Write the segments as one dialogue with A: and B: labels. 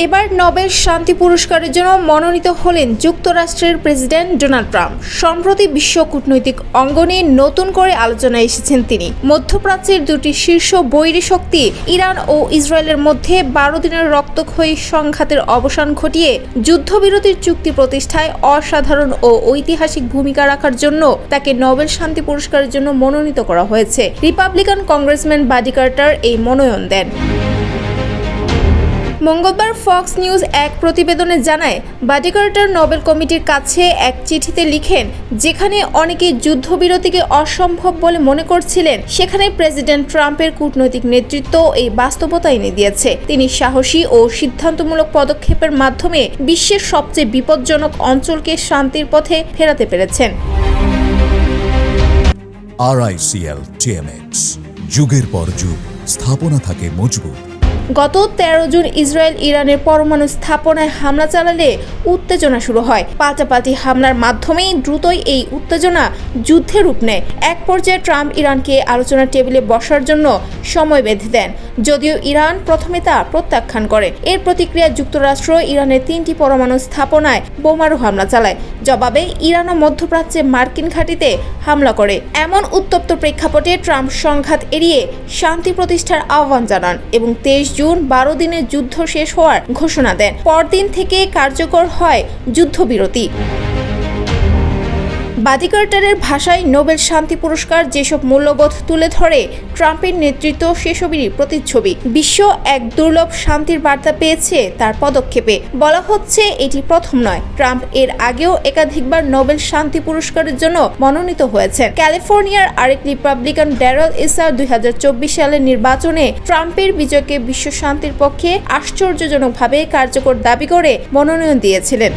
A: এবার নোবেল শান্তি পুরস্কারের জন্য মনোনীত হলেন যুক্তরাষ্ট্রের প্রেসিডেন্ট ডোনাল্ড ট্রাম্প। সম্প্রতি বিশ্ব কূটনৈতিক অঙ্গনে নতুন করে আলোচনায় এসেছেন তিনি। মধ্যপ্রাচ্যের দুটি শীর্ষ বৈরী শক্তি ইরান ও ইসরায়েলের মধ্যে 12 দিনের রক্তক্ষয়ী সংঘাতের অবসান ঘটিয়ে যুদ্ধবিরতির চুক্তি প্রতিষ্ঠায় অসাধারণ ও ঐতিহাসিক ভূমিকা রাখার জন্য তাকে নোবেল শান্তি পুরস্কারের জন্য মনোনীত করা হয়েছে। রিপাবলিকান কংগ্রেসম্যান বাডি কার্টার এই মনোনয়ন দেন। মঙ্গলবার ফক্স নিউজ এক প্রতিবেদনে জানায়, বাডি কার্টার নোবেল কমিটির কাছে এক চিঠিতে লিখেন, যেখানে অনেকে যুদ্ধবিরতিকে অসম্ভব বলে মনে করছিলেন, সেখানে প্রেসিডেন্ট ট্রাম্পের কূটনৈতিক নেতৃত্ব এই বাস্তবতা এনে দিয়েছে। তিনি সাহসী ও সিদ্ধান্তমূলক পদক্ষেপের মাধ্যমে বিশ্বের সবচেয়ে বিপজ্জনক অঞ্চলকে শান্তির পথে ফেরাতে পেরেছেন।
B: RICL TMX, যুগের পর যুগ স্থাপনা থাকে মজবুত।
A: গত 13 জুন ইসরায়েল ইরানের পরমাণু স্থাপনায় হামলা চালালে উত্তেজনা শুরু হয়। পাল্টাপাল্টি হামলার মাধ্যমেই দ্রুতই এই উত্তেজনা যুদ্ধে রূপ নেয়। এক পর্যায়ে ট্রাম্প ইরানকে আলোচনার টেবিলে বসার জন্য সময় বেঁধে দেন, যদিও ইরান প্রথমে তা প্রত্যাখ্যান করে। এর প্রতিক্রিয়া যুক্তরাষ্ট্র ইরানের 3টি পরমাণু স্থাপনায় বোমারু হামলা চালায়। জবাবে ইরানও মধ্যপ্রাচ্যে মার্কিন ঘাঁটিতে হামলা করে। এমন উত্তপ্ত প্রেক্ষাপটে ট্রাম্প সংঘাত এড়িয়ে শান্তি প্রতিষ্ঠার আহ্বান জানান এবং 23 জুন 12 দিনের যুদ্ধ শেষ হওয়ার ঘোষণা দেন। পরদিন থেকে কার্যকর হয় যুদ্ধবিরতি। বাডি কার্টারের ভাষায়, নোবেল শান্তি পুরস্কার যেসব মূল্যবোধ তুলে ধরে, ট্রাম্পের নেতৃত্ব সেসবেরই প্রতিচ্ছবি। বিশ্ব এক দুর্লভ শান্তির বার্তা পেয়েছে তার পদক্ষেপে। বলা হচ্ছে এটি প্রথম নয়, ট্রাম্প এর আগেও একাধিকবার নোবেল শান্তি পুরস্কারের জন্য মনোনীত হয়েছেন। ক্যালিফোর্নিয়ার আরেক রিপাবলিকান ড্যারেল ইসার 2024 সালের নির্বাচনে ট্রাম্পের বিজয়কে বিশ্ব শান্তির পক্ষে আশ্চর্যজনকভাবে কার্যকর দাবি করে মনোনয়ন দিয়েছিলেন।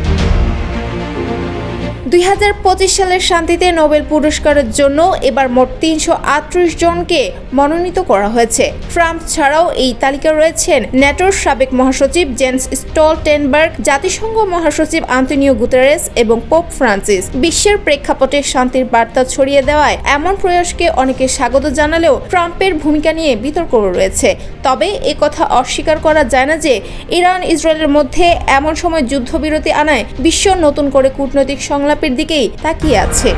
A: 2025 সালের শান্তিতে নোবেল পুরস্কারের জন্য এবার মোট 338 জনকে মনোনীত করা হয়েছে। ট্রাম্প ছাড়াও এই তালিকায় রয়েছেন ন্যাটোর সাবেক মহাসচিব জেন্স স্টলটেনবার্গ, জাতিসংঘ মহাসচিব আন্তোনিও গুতেরেস এবং পোপ ফ্রান্সিস। বিশ্বের প্রেক্ষাপটে শান্তির বার্তা ছড়িয়ে দেওয়ায় এমন প্রয়াসকে অনেকে স্বাগত জানালেও ট্রাম্পের ভূমিকা নিয়ে বিতর্ক রয়েছে। তবে একথা অস্বীকার করা যায় না যে ইরান ইসরায়েলের মধ্যে এমন সময় যুদ্ধবিরতি আনায় বিশ্ব নতুন করে কূটনৈতিক সংলাপের দিকেই তাকিয়ে আছে।